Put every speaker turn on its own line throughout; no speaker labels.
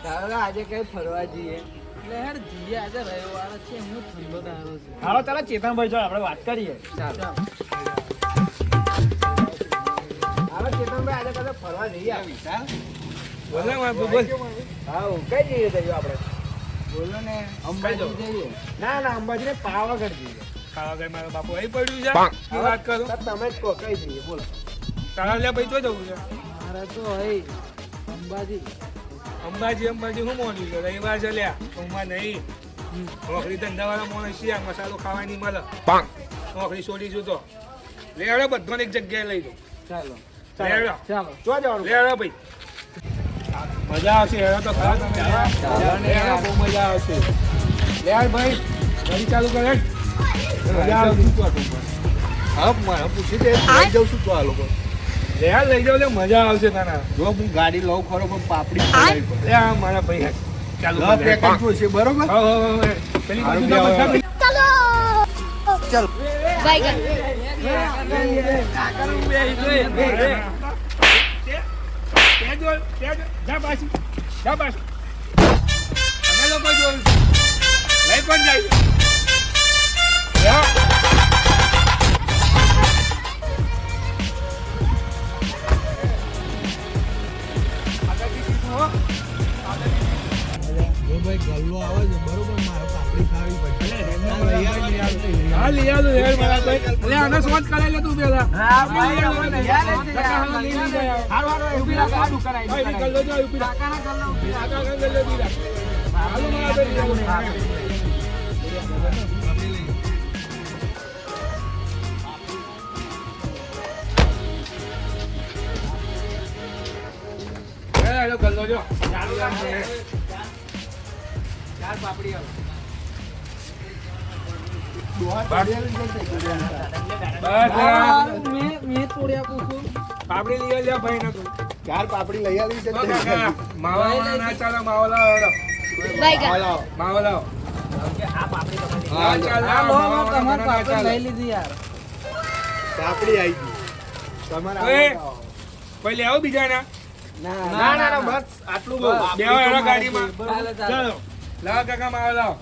ચાલો આજે કઈ ફરવા જઈએ.
એટલે હેડ જીએ આજે રવિવાર છે હું ઠંડો દારો છે.
હાલો ચાલો ચેતનભાઈ જોડે આપણે વાત કરીએ.
ચાલો હાલો ચેતનભાઈ આજે કદાચ ફરવા જઈએ. વિશાલ
બોલો બાપુ બોલ.
હા કઈ જઈએ જઈએ આપણે? બોલો ને.
અંબાજી
જઈએ. ના ના અંબાજી ને પાવાગઢ જઈએ.
પાવાગઢ મારો બાપુ અહીં પડ્યું છે. શું વાત કરું?
તમે જ કહો કઈ જઈએ બોલો.
તારા લે ભાઈ તો જવું છે.
મારે તો હઈ અંબાજી
અંબાજી શું મોડ્યું છે? રવિવાર છે લ્યા. સોમવાર નહીં. નોકરી ધંધાવાળા માણસ છે. મસાલો ખાવા નહીં મળે. નોકરી છોડીશું તો લે આવડે બધાને એક જગ્યાએ લઈ દઉં.
ચાલો
ચાલો
ચાલો જો જવાનું.
લે આવડે ભાઈ મજા આવશે. હેડો તો ખરા તમે. બહુ મજા આવશે. લે આવ ભાઈ ગાડી ચાલુ કરે. મજા આવશે.
હા મારે પૂછી દે લઈ જાઉં છું તો આ લોકો
લે આ લઈ જાવ લે મજા આવશે તારા.
જો હું ગાડી લઉં ખરો પણ પાપડી ખવડાવી પડે.
લે આ મારા ભાઈ ચાલુ
દસ પેકેટ જોઈશે બરોબર.
પેલી બાજુ તો બધા ભાઈ.
ચલો બાય
જા પાછી અમે લોકો જોયું લઈ પણ જાય.
ભાઈ ગલ્લો આવે છે બરોબર મારે પાપડી ખાવી પડશે.
હા લઈ આવો યાર મારા ભાઈ. અરે આને સોચ કરાવી લે તું પેલા.
હા ભાઈ
લઈ
આપણે
આવો.
યાર
કાકા લઈ લઈ જાય.
હારું હારું ઉભી રાખ આડું કરાઈ
ભાઈ નીકળ લો જો ઉભી રાખ.
કાકાના કલ્લો ઉભી રાખ.
કાકા કર લે ઉભી રાખ. હાલો મારા ભાઈ. હેલો ગલ્લો જો. ચાલુ રાખ.
ચાર પાપડી આવો. મેં તોડી આપું છું.
પાપડી લઈ લે ભાઈ ના તું.
ચાર પાપડી લઈ આવી છે
ઓ કાકા માવા ના ચાલો માવો લાવો હેડો.
બાય
માવો લાવો.
આ પાપડી તમારી.
હા ચાલ
આ
માવો
લો તમારે
ના
પાપડી
ચાલે.
લઈ લીધી યાર.
પાપડી આવી ગઈ તમારે
ઓય.
આવો.
કોઈ લે આવો બીજા ના.
ના ના બસ આટલું બહુ.
બેહો હેડો ગાડીમાં.
ચાલો ચાલો
ચાલો લાવો કાકા માવો લાવો.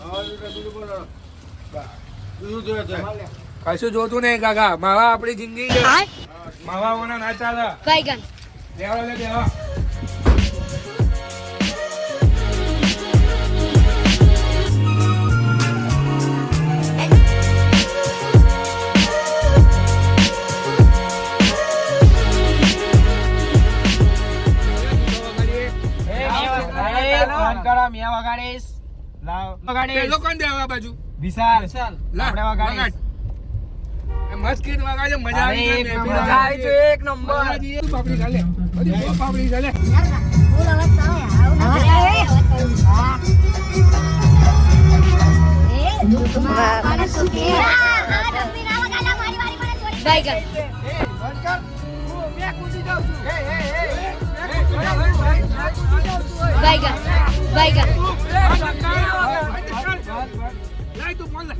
કશું જોતું નહીં કાકા માવા આપણી જિંદગી છે. માવા વગર ના ચાલે.
બાય
લેવા લે દેવા.
ફોન કરો મેં વગાડીશ. લાવ વગાડીશ.
પેલો કોણ દેવા બાજુ?
વિશાલ
લા,
આપણે વગાડીશ.
વગાડ. એ મસ્ત ગીત વગાડે મજા આવી
અરે,
જાય.
મજા આવી છે એક નંબર.
પાપડી ચાલે. બધી બહુ પાપડી ચાલે.
બાય બાય
લાય તું ફોન લે.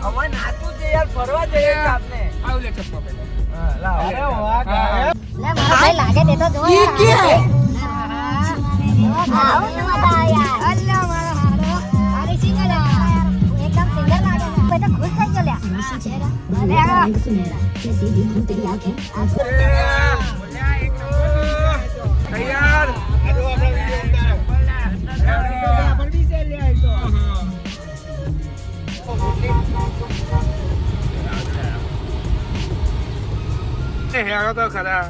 હવે નાચું છે યાર ફરવા જઈએ છે આપને.
આવ લે ચશ્મા પહેલા.
અરે વાહ ગાય.
લાગે તે તો જો
તૈયાર. હેરો તો ખરા.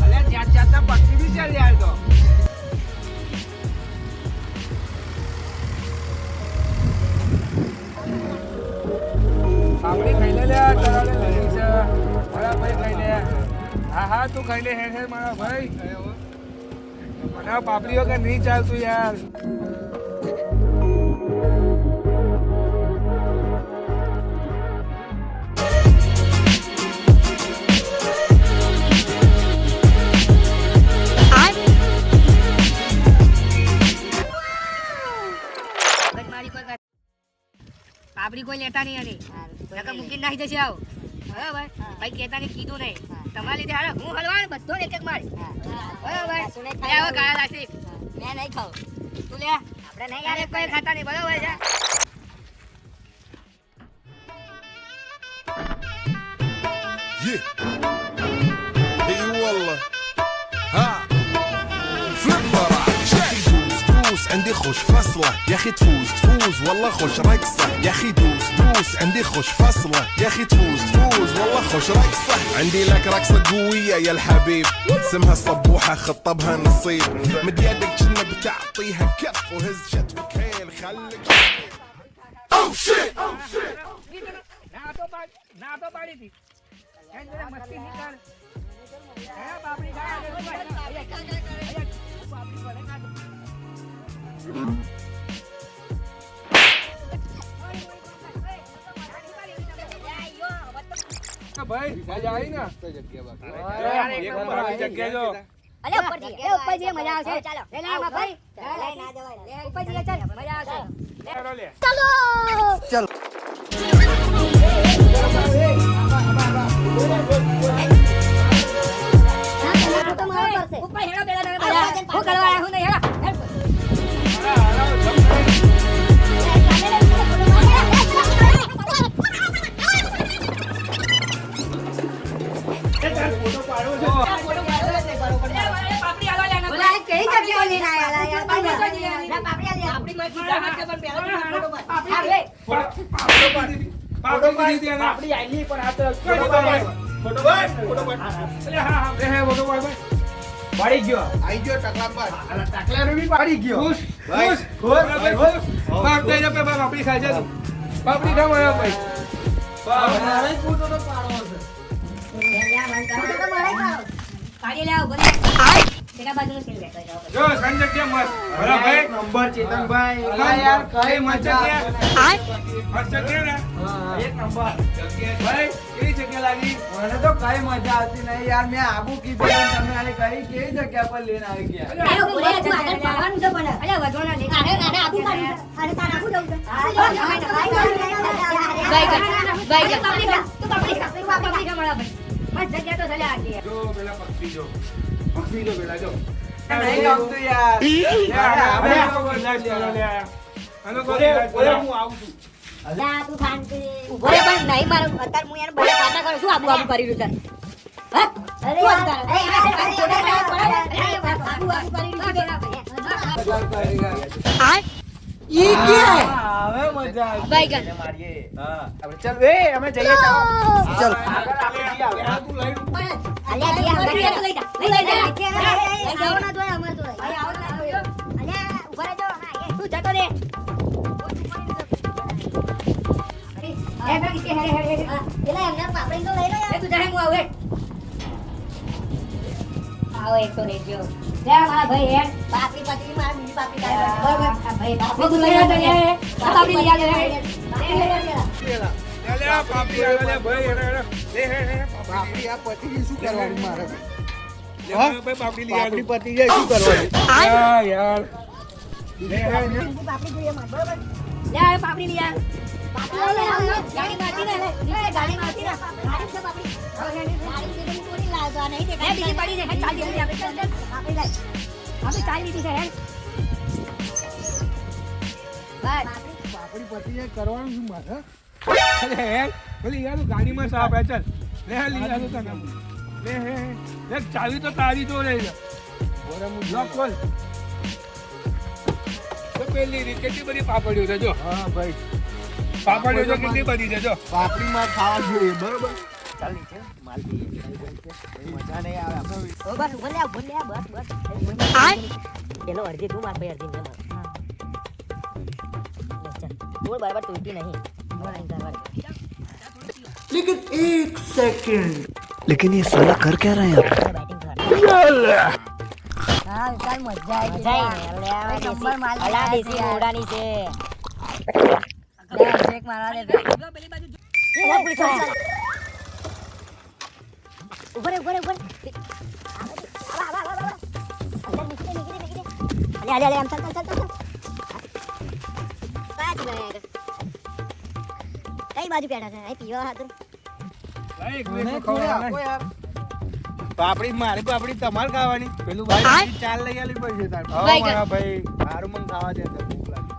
અલ્યા જાત જાતના પક્ષી બી છે યાર તો.
પાપડી ખાઈ લે તારા લઈ છે. મારા ભાઈ ખાઈ લે. હા હા તું ખાઈ લે હે મારા ભાઈ. મને પાપડી વગર નહીં ચાલતું યાર.
કોઈ લેતા નહીં અને નકર મૂકીને નાખી જશે આવો બરાબર ભાઈ કહેતા નહીં કીધું નહીં તમારા લીધે હારે હું હલવાણ બધો એક એક મારી બરાબર લે હવે ગાળા લાગશે
મેં નહીં ખાવ
તું લે
આપણે નહીં
યાર કોઈ ખાતા નહીં બરાબર છે
اي والله ها فليب راح يا اخي دوس دوس عندي خوش فصله يا اخي تفوز تفوز والله خوش رقصه يا اخي دوس دوس عندي خوش فصله يا اخي تفوز تفوز والله خوش رقصه عندي لك رقصه قويه يا الحبيب اسمها الصبوحه خطبها نصيب مد يدك كنا بتعطيها كف وهز شتفك هيل خليك او شيت
ના તો પાડી હતી એન જોડે મસ્તી નહીં કર હે બાપડી ખા બાપડી પડે કાઢ ભાઈ મજા આવી ને એક બાકી જગ્યા જો
અલે ઉપર જઈએ મજા આવશે ચાલો લે ના ભાઈ લે ના જવાય ઉપર જઈએ ચાલ મજા આવશે
ચાલો લે
ચાલો ઉપર હેડો પેલા હું કરવા હું નહીં હેડો
આપડી આઈલી પણ આ તો ફોટો પાડ અલે હા ફોટો પાડ પાડી ગયો આઈ ગયો ટકલા પર અલા ટકલાનો બી પાડી ગયો ખુશ બાપ દે પે બાપડી ખાઈ જા બાપડી ખા મારા ભાઈ મારે ફોટો તો પાડવો છે
પાડી લાવ બોલે તેના બાજુનો સીન લેતો જાવ
જો સંજય કે મત ભલા ભાઈ
નંબર ચેતનભાઈ અલા યાર કઈ મજા
મસ્ત કે ને
એક નંબર
ભાઈ કેવી જગ્યા લાગી
મને તો કઈ મજા આવતી નહીં યાર મેં આબુ કીધું તમે આને કઈ કેવી જગ્યા પર લઈને આવી ગયા
અરે બોલે તું આગળ પાડવાનું છે પણ અરે વધવાના લે અરે આબુ પાડી અરે તારા આબુ દઉં બાઈ તું પાપડી ખા મારા ભાઈ મસ્ત જગ્યા તો ચલે આટલી
જો પેલા પક્ષી જો પેલા જો
નહીં ગમતું યાર
હું આવું છું
લા તું શાંતિ ઉભો રે પણ નહીં મારું અત્યારે હું યાર બડા પાટા કરું છું આબુ કરી રહ્યું છે અરે
ઈ કે હવે મજા આવી
બાઈગન
મારીએ હા હવે ચાલ એ અમે જઈએ ચાલો ચાલ આગળ આપણે જી આવે તું લઈ
અલ્યા જી આગળ લઈ જા લઈ જા આવો ના જોય અમાર તો ભાઈ આવો ના જોયો અલ્યા ઉભા રહેજો હા એ તું જતો રે એ ભાઈ કે હે પેલા એમને પાપડી તો લઈ લો યાર તું જાહે હું આવું આવો એક તો રેજો લે મારા ભાઈ હે પાપડી પાપડી મારા બીજી પાપડી કાઢ બરાબર આ ભાઈ પાપડી તું લઈ લે પાપડી લઈ આવે
લે પાપડી આવે લે ભાઈ લે
પાપડી આ પતિ શું કરવાનું મારે
ભાઈ પાપડી લઈ
પાપડી પતિ જાય શું કરવાનું
યાર
પાપડી જોઈએ માર બરાબર
લે આ પાપડી લઈ આવ
પાપડી લઈ આવ ગાડી મારતી ને નીચે ગાડી મારતી ને ગાડી છે પાપડી ગાડી છે થોડી લાગવા નહીં તે
બીજી પડી છે ચાલ જલ્દી આપણે ચાલ
પાપડી લઈ
આપણે ચાલ લીધી છે હે
બસ
પાપડી પતિ જાય કરવાનું શું મારે
અરે યાર બોલી યાર ગાડીમાં સાપ હે ચાલ લે લઈ આવો તને લે હે ચાવી તો તારી જો રે બોરે હું બ્લોક ખોલ તો પેલી રીત કેટલી બધી પાપડીઓ છે જો
હા ભાઈ
પાપડીઓ જો કેટલી બધી છે જો
પાપડીમાં ખાવા જોઈએ બરોબર ચાલ નીચે માલ દઈએ મજા નહીં આવે આપણે
ઓ બસ બોલ લે બસ પેલો અરજી તું માર ભાઈ અરજી ને માર ચાલ બોલ બરાબર તૂટી નહીં બોલ અહીં બરાબર
लेकिन एक सेकंड
लेकिन ये साला कर क्या रहा है यहाँ पे?
बैटिंग कर हां ચાલ મજા આવી લે આ નંબર માલ અલા દેસી મોડાની છે લે બ્રેક મારવા દે પેલી બાજુ એ પુલિસ વાળા ઉપર ઉપર ઉપર અંદર નીકળી અલે આમ ચાલ 5 મિનિટ બાજુ પેડા છે અહીં પીવા હતું
ભાઈ એક મિનિટ ખવડાવો યાર.
પાપડી મારી પાપડી તમારે ખાવાની પેલું ભાઈ ચાલ લઈ આલી પડશે તાર મારા ભાઈ હારું મને ખાવા દે અંદર ભૂખ લાગી.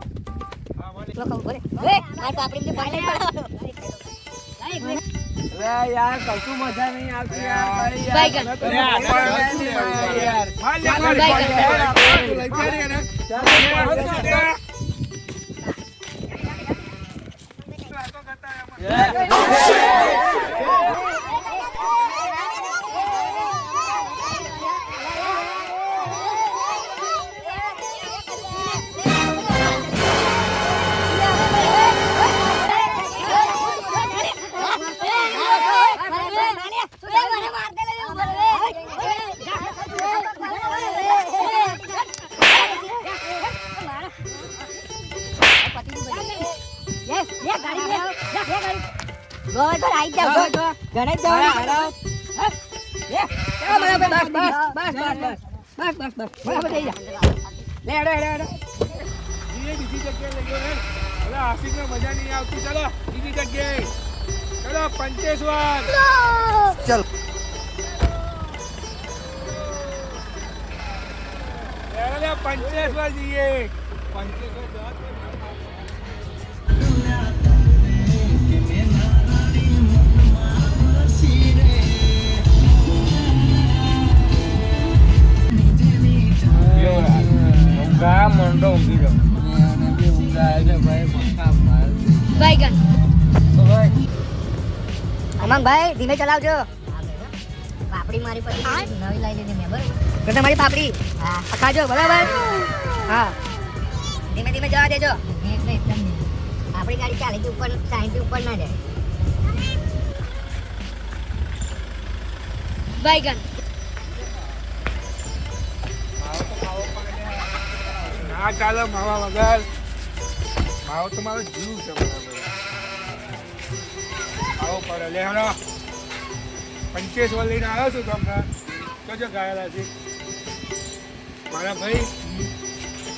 તો કહું બોલે ઓય માર પાપડી ને પાણી પડાવવાનો
અરે યાર કશું મજા નહીં આવતી યાર ભાઈ
બાઈગન.
યાર યાર
હાલ લે, હાલ લે.
બાઈગન.
લઈ ચાલે એને. બીજી જગ્યાએ લઈ ગયો ને. હવે આશિકને મજા નહીં આવતી. ચલો બીજી જગ્યાએ. ચલો પંચેશ્વર. લે, પંચેશ્વર જઈએ. પંચેશ્વર જવા દે.
ઊંઘા મંડો ઊંઘી જાઉં અને બી ઊંઘા છે ભાઈ પંખા માર
બાઈગન.
અમંગભાઈ ધીમે ચલાવજો
પાપડી મારી પછી નવી લઈ લીધી મેં બરાબર
તો તમારી પાપડી
હા
ખાજો બરાબર હા ધીમે ધીમે જવા દેજો
એકદમ નહીં આપણી ગાડી ચાલે છે ઉપર 60 થી ઉપર ના જાય
બાઈગન.
ના ચાલે માવા વગર. માવો તો મારો જીવ છે બરાબર. આવો પડે લે હણો. પંચેશ્વર લઈને આવ્યો છું તમને. જોજો ગાયેલા છે મારા ભાઈ.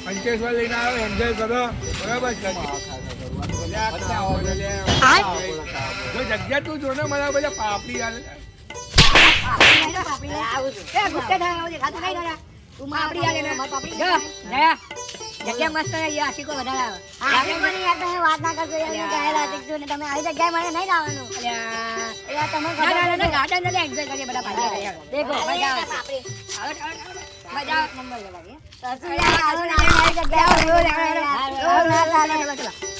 પંચેશ્વર લઈને આવ્યો એન્જોય કરો બરાબર છે. લે, આ ખાવો ને લે. જો જગ્યા તું જો ને મારા બધા પાપડી હાલે.
એ ગુસ્સે થાય આવું દેખાતું નહીં ને તું પાપડી આલે ને પાપડી જો જયા જગ્યા મસ્ત છે યાર આશિકો વધારે આવે
મને યાર તમે વાત ના કરજો યાર હું ગયેલા હતી જો ને તમે આવી જગ્યાએ મને નહીં આવવાનું યાર તમે
ના ગાર્ડન ને એન્જોય કરીએ બધા પાછા દેખો મજા આવે
પાપડી
મજા આવે
નંબર લેવાની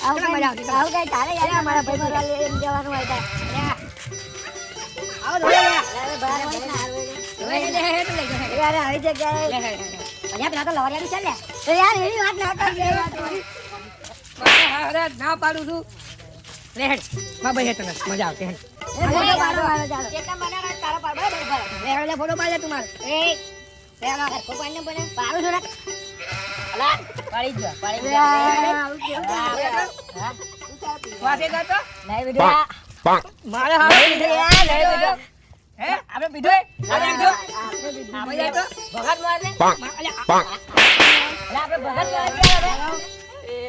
આવું કઈ તારે યાર મારા ભાઈ મારા લઈને જવાનું હોય
આવો ધોલે લે
યાર આવી જગ્યાએ
અહીંયા પેલા તો લવરિયાની ચાલ લે
તો યાર એવી વાત ના કરજો
અરે ના પાડું છું લે હેડ માં ભાઈ હેડ તને મજા આવતી હેડ
કેટલા બનાવવા તારા પર બરાબર
લે હેડ લે ફોટો પાડે તું માર
એ
લે હેડ
સરખો પાડને બને
પાડું છું ને
અલા પાડી જો
વાસે ગાતો
નહીં વિડિયો
મારે હાથ યાર લે બેજો હે આપણે પીધો આપણે પીધો આપણે જાય તો ભગત માર લે
આપણે ભગત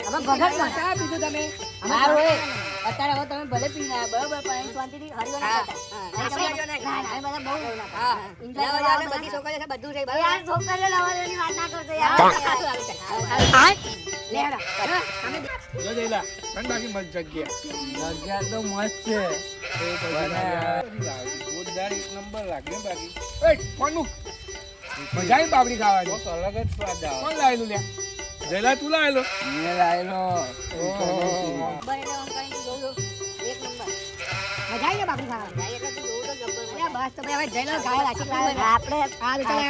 અમે ભગત માં ચા પીધું તમે
મારું એ અત્યારે હવે તમે ભલે પી ના બરાબર પણ શાંતિથી હરિયો ના કરતા ના બધા બહુ
હા લાવા બધી છોકરીઓ છે બધું છે
યાર છોકરીઓ લાવવાની વાત ના કરતો યાર
લે હેડ અમે
જો જઈલા તને બાકી મસ્ત જગ્યા.
જગ્યા તો મસ્ત છે ગોદાર એક નંબર લાગે બાકી
એ કોનું મજા આવી પાપડી ખાવાની.
બહુ અલગ જ સ્વાદ આવે
કોણ લાયેલું લે જયલા તું લાયેલો.
મેં લાયેલો
બને અંકલ જોજો એક નંબર
મજા આવી ને બાપડી ખાવા
એટલે તું જોવો તો જબ્બર
અરે બસ તો ભાઈ હવે જઈ લો ગાય રાખી લાવે
આપણે
હા તો ચાલ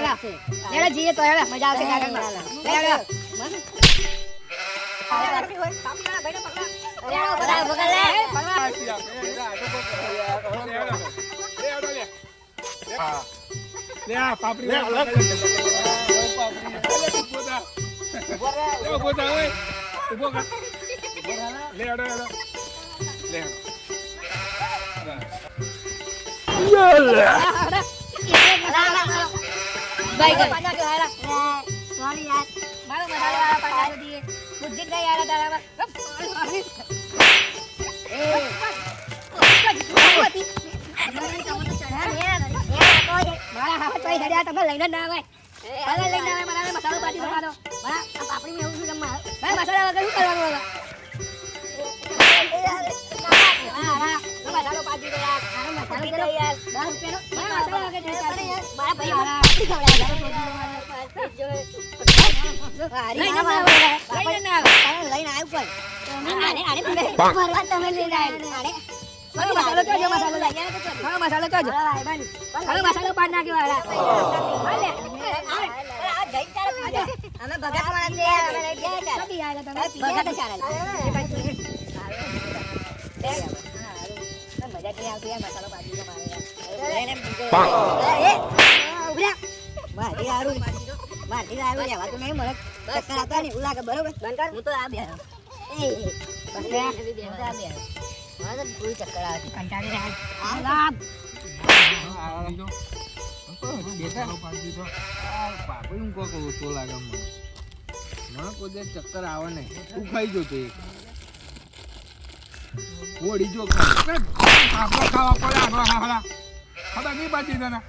હેડા જઈએ તો હેડા મજા આવશે ગાર્ડનમાં લે હેડા
પાછી આપે. લે આ પાપડી લે ઉભો થા ઓય ઉભો કર લે હેડો હેડો લે
બાઈગન.
સોરી યાર
મારો મસાલા વાળા પાટા દીએ બુદ્ધિ નહીં યાર તારા મારા હાથ તો હેડ્યા તમે લઈને ના આવે મારા લઈને આવે મારા મસાલો પાટી દો મારો મારા આ પાપડી એવું શું જમવા ભાઈ મસાલા વગર શું કરવાનું હવે મસાલો પાટી દો યાર મસાલો દો યાર 10 રૂપિયાનો મસાલો વગર નહીં ચાલે મારા ભાઈ મારા પાપડી ખવડાવ્યા લઈને ના આવે લઈને આવ કોઈ આને ભરવા તમે લઈને આને મસાલો તો જો મસાલો લઈ ગયા તો હા મસાલો તો જો હવે મસાલો પાડ નાખ્યો હાલે આ જઈ ચાલ અમે ભગત માણસ છે અમે લઈ ગયા ચાલ કભી આયા તમે ભગત ચાલ મજા કે આવતી યાર મસાલો પાડી મારે યાર ઉભરા મારી આરું લેવા તો નહીં મળે ચક્કર આવતા ને એવું લાગે બરોબર બંધ હું તો આ બે એ બસ આ બે મારે કોઈ ચક્કર આવતી કંટાળી રહ્યા આ લાભ
પાપડી હું કોક ઓછો લાગે મને કોઈ ચક્કર આવે નહીં તું ખાઈ જો તો ઓડી જો
આપણો ખાવા પડે આપણો ખાવા ખબર નહીં પાછી તને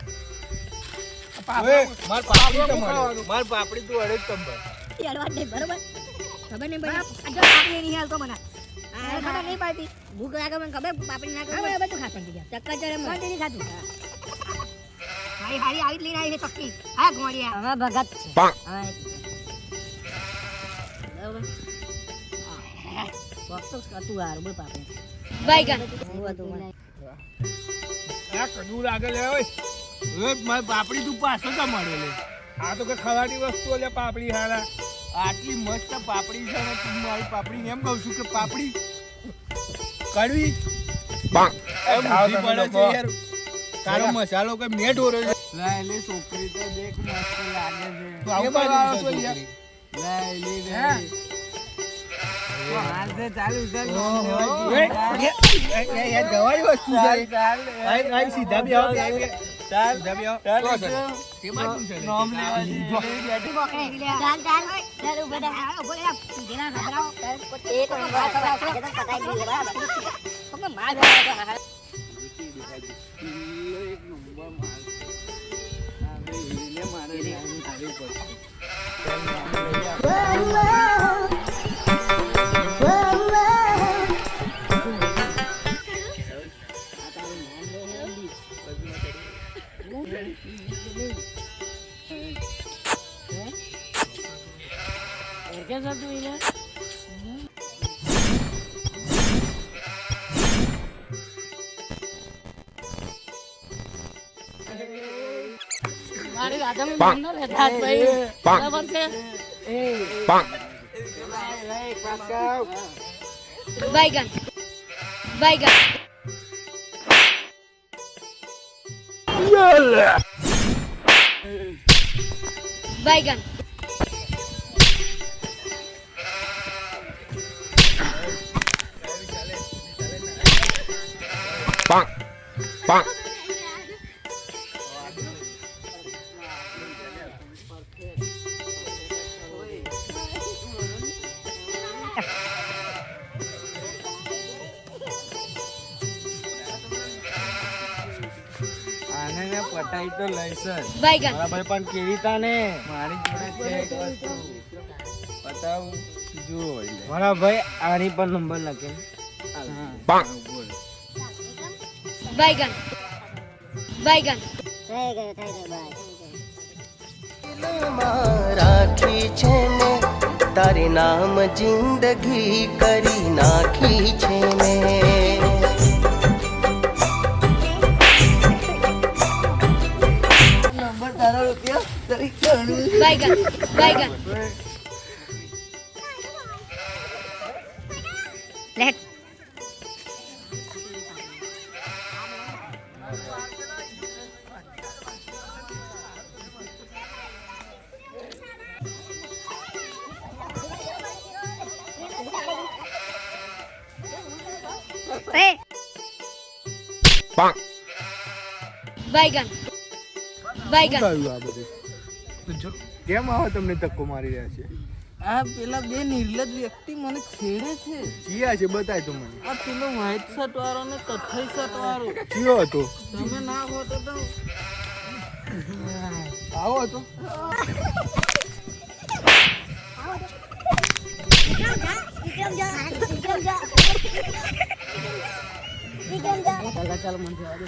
માર પાપડી તું અડે જ તંબર
અડવા નહીં બરોબર ખબર નહીં ભાઈ આ પાપડી નહીં હાલતો મને ખબર નહીં પાડી ભૂખ લાગે મને ખબર પાપડી ના ખબર બધું ખાતું ચક્કર ચરે મને નહીં ખાતું હારી હારી આવી લઈને આવી છે ચક્કી હા ગોળિયા
હવે ભગત છે
બરોબર
વખત હતું હારું બોલ પાપે
બાઈગન
આ કડવું લાગે લે ઓય
માર પાપડી તું પાછો તો મળે લે
આ તો કે ખાવાની વસ્તુ લે પાપડી હારા
આટલી મસ્ત પાપડી છે ને તું મારી પાપડી એમ કહું છું કે પાપડી કડવી એમ ઊંધી પડે છે યાર તારો મસાલો કે મેં ઢોરો છે લાય લે છોકરી તો દેખ મસ્ત લાગે છે તું આવું પાડો છો યાર લાય લે હાલ से चालू चल ये दवाई वस्तु છે આઈ સીધા બી આવો ચાલ સીધા બી આવો કે બાજુ છે નામ લેવા દે બેઠી
પકડે ચાલ ચાલ ચાલ ઉભો રહે ઉભો રહે જેના ખબરાઓ એક વાત પતાઈ ગઈ બરાબર પકડ માર એક નંબર માર આ મારે લાઈન કાઢી પડશે
कैसा तू इने मारी राधा में बंद रहता है भाई बराबर से
बाइगन बाइगन बाइगन
આને ને પટાઈ તો લઈશ
बाइगन
મારા ભાઈ પણ કેવી તાને મારી જોડે છે એક વસ્તુ બતાવું જુઓ મારા ભાઈ આની પર નંબર લખે બોલ
बाइगन बाइगन
થઈ ગયો ભાઈ
રાખી છે ને તારી નામ જિંદગી કરી નાખી છે ને
નંબર તારો રૂપિયો
बाइगन बाइगन लेट बाइगन बाइगन
કેમ આવો તમને ધક્કો મારી રહ્યા છે
આ પેલા બે નિર્લજ વ્યક્તિ મને છેડે છે.
જીયા છે બતાય તો મને.
આ પેલો વ્હાઈટ શર્ટ વાળો ને કથ્થઈ શર્ટ વાળો.
જીયો હતો.
તમે ના હોતો તો
આવો હતો.
ચાલો મને જવા દે.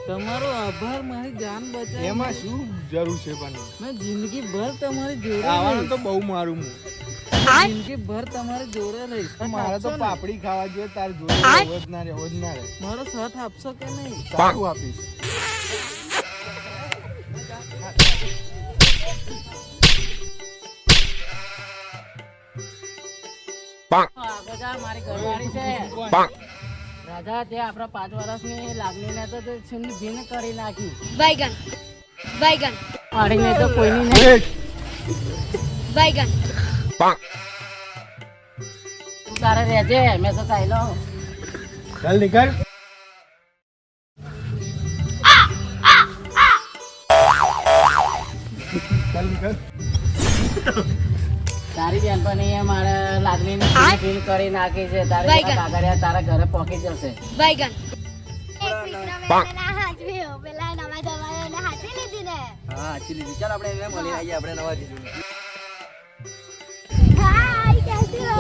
તમારો આભાર, મારી જાન બચાવી.
એમાં શું જરૂર છે પણ?
મેં જિંદગી ભર તમારી જોડે
આવવાનું તો બહુ મારું હું.
જિંદગી ભર તમારી જોડે રહીશ.
મારે તો
આપશો ને?
પાપડી ખાવા જોઈએ તાર જોડે રહેવો જ ના રહે.
મારો સાથ આપશો કે નહીં?
સારું આપીશ.
આગળ જા, મારી ઘરવાળી છે. રાજા તે આપણા 5 વર્ષની લાગણીને તો તે છીન ભીન કરી નાખી.
बैगन बैगन
પાડીને તો કોઈની નહીં.
बैगन
તું તારે રહેજે, મેં તો ચાલ્યો.
ચાલ નીકળ. ચાલ નીકળ.
તારી બેનપણીએ મારે લાગણીને છીન ભીન કરી નાખી છે. તારે
Bye,
કાગળિયા તારા ઘરે પહોંચી જશે.
बैगन
એક મિત્ર મેં ના હાચવ્યો પેલા નવા જમાને હાચવી લીધી ને.
હા સાચી લીધી. ચાલ આપણે એને મળી આવીએ આપણે નવા જીજુ.
હાય કેસી હો?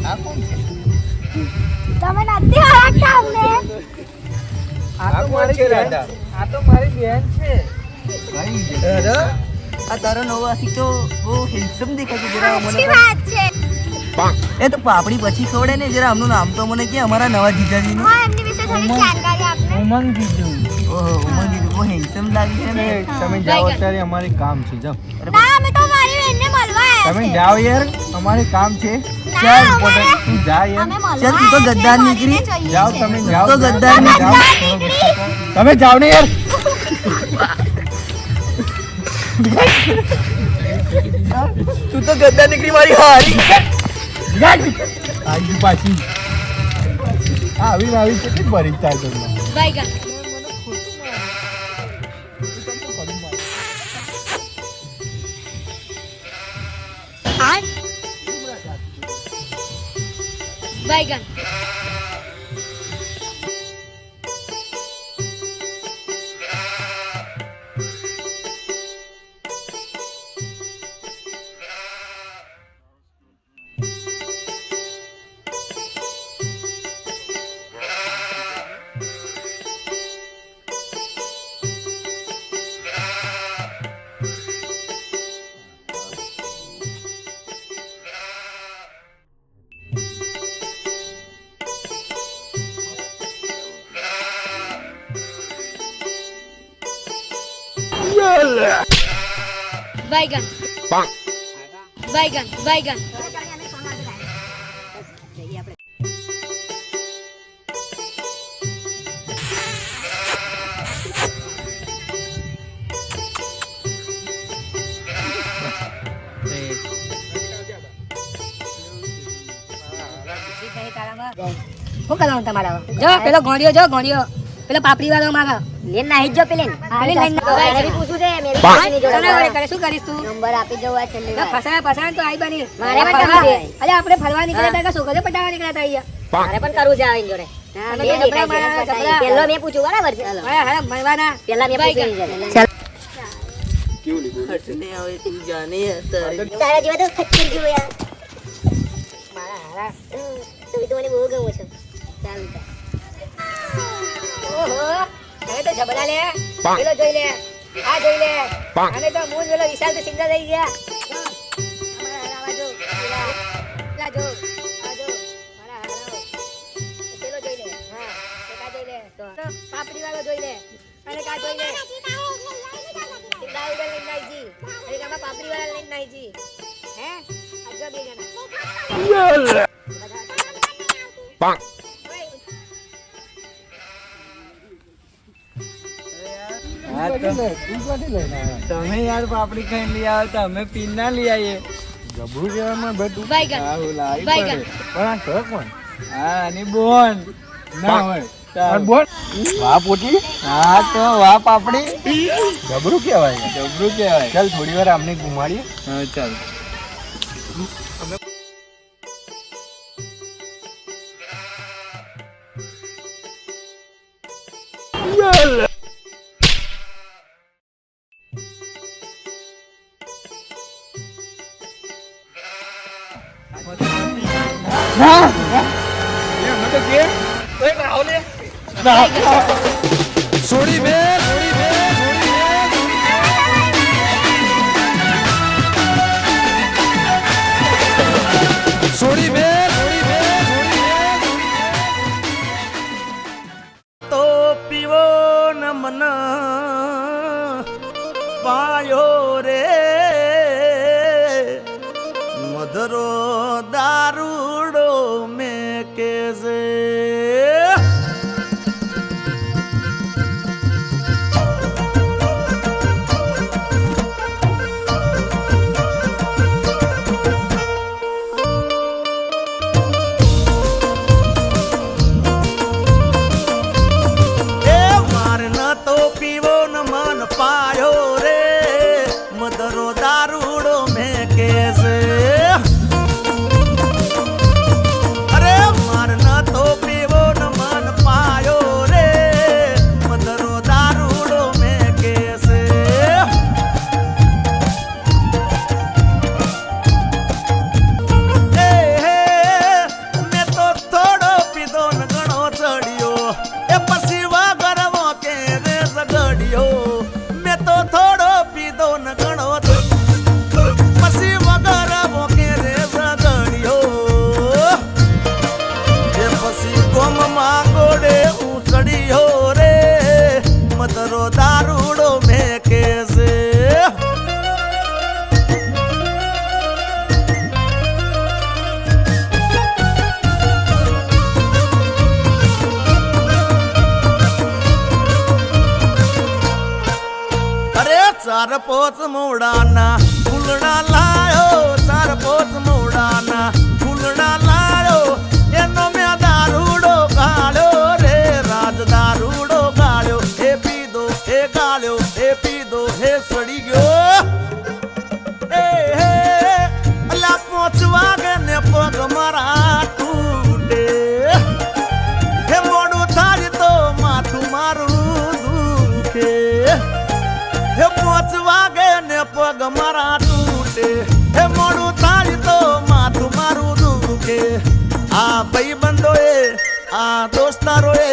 આ કોણ છે?
તમે નથી ઓળખતા અમને?
આ કોણ છે રાધા?
આ તો મારી બેન છે.
આ તારો નવો આશિક તો બહુ હેન્ડસમ દેખાય છે જરા
સાચી
મને.
વાત છે.
એ તો પાપડી પછી ખવડે ને જરા આમનું નામ તો મને કે અમારા નવા જીજાજીનું.
હા એમની વિશે થોડી જાણકારી આપને.
ઉમંગ જીજુ.
ઓહો ઉમંગ જીજુ બહુ હેન્ડસમ લાગે છે ને.
તમે જાઓ અત્યારે અમારે કામ છે. જાઓ
ના અમે તો મારી બેનને મળવા આવ્યા
તમે
છે.
જાઓ યાર, અમારે કામ છે.
ના,
important. તું જા યાર.
અમે મળવા
ચાલ, તું તો
આવ્યા છે,
ગદ્દાર
મળીને
નીકળી.
જઈએ
જાઓ
છે.
તમે જાઓ.
તો ગદ્દાર
તમે જાઓ. તમે જાઓ ને યાર.
તું તો ગદ્દાર નીકળી મારી હારી.
આજુ પાછી આવી કેટલી ભરી ચાલ તમને.
बैगन बैगन बैगन बैगन बैगन
શું કરવાનું તમારે હવે? જો પેલો ગોળિયો પેલો પાપડી વાળો મારા લેન નાહી જ જો પેલે મારે બી પૂછું છે મેરી પાપડીની જોડે કરે શું કરીશ તું નંબર આપી દઉં આ છેલ્લી વાર ફસાય તો આઈ બની મારે પણ કરવું છે અરે આપણે ફરવા નીકળ્યા હતા કે છોકરીઓ પટાવા નીકળ્યા હતા અહીંયા મારે પણ કરવું છે આ જોડે પેલો મેં પૂછું બરાબર છે હા મળવાના પેલા મેં પૂછ્યું ચાલ
હટને આવે તું જાને તારી.
તારા જેવા તો ખચ્ચર જેવો યાર મારા હારા તું તો મને બહુ ગમો છો ચાલ ઓહો હવે તો જબરા લે પેલો જોઈ લે આ જોઈ લે અને તો મૂળ પેલો વિશાલ તો સિંગલ થઈ ગયા મારા હારા જો પેલા જો આ જો મારા હારા પેલો જોઈ લે હા પેલા જોઈ લે તો પાપડી વાળો જોઈ લે અને કા જોઈ લે સિંગલ ઉડે લઈને નાઈજી અરે કામાં પાપડી વાળા લઈને નાઈજી હે આજો બે જણા
તમે યાર પાપડી ખાઈ લઈ આવો તો અમે પીન ના લઈ આવીએ.
ગભરું કહેવામાં બધું
બાઈગન.
આવું લાવી
બાઈગન.
પડે. પણ આ ઘર કોણ? હા આની બોન ના હોય તાર બોન વાહ પોતી હા તો વાહ પાપડી ગભરું કહેવાય ચાલ થોડી વાર આમને ઘુમાડીએ હા ચાલ
સોડી બે સોડી બે સોડી બે સોડી બે સોડી બે
તો પીવો ન મન પાયો રે મધરો દારૂડો મેં કેસે પાયો રે મધરો દારૂડો મેં કેસે અરે માર ન તો પીવો ન મન પાયો રે મધરો દારૂડો મેં કેસે મેં તો થોડો પીધો ન ઘણો ચડ્યો એ પછી વગરવો કે રે સગડ્યો તો થોડો પીધો ન ઘણો પછી વગર મોકે રે સગડ્યો એ પછી ગોમમાં ગોડે હું ચડ્યો રે મધરો દારૂડો મેં કેસે ચાર પોચ મોડાના ફૂલડા લાયો ચાર પોચ મોડાના ફૂલડા લાયો એનો મેં દારૂડો ગાળ્યો રે રાજ દારૂડો ગાળ્યો હે પીધો હે ગાળ્યો હે પીધો હે સડી ગયો હે અલા પોચ વાગે ને પગ મારા તૂટે હે મોડું થાય તો માથું મારું દુખે હે પોચ વાગે ને પગ મારા તૂટે હે મોડું થાય તો માથું મારું દુખે આ ભાઈબંધોએ આ દોસ્તારોએ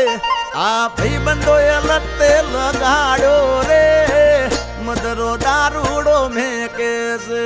આ ભાઈબંધોએ લતે લગાડ્યો રે મધરો દારૂડો મેં કેસે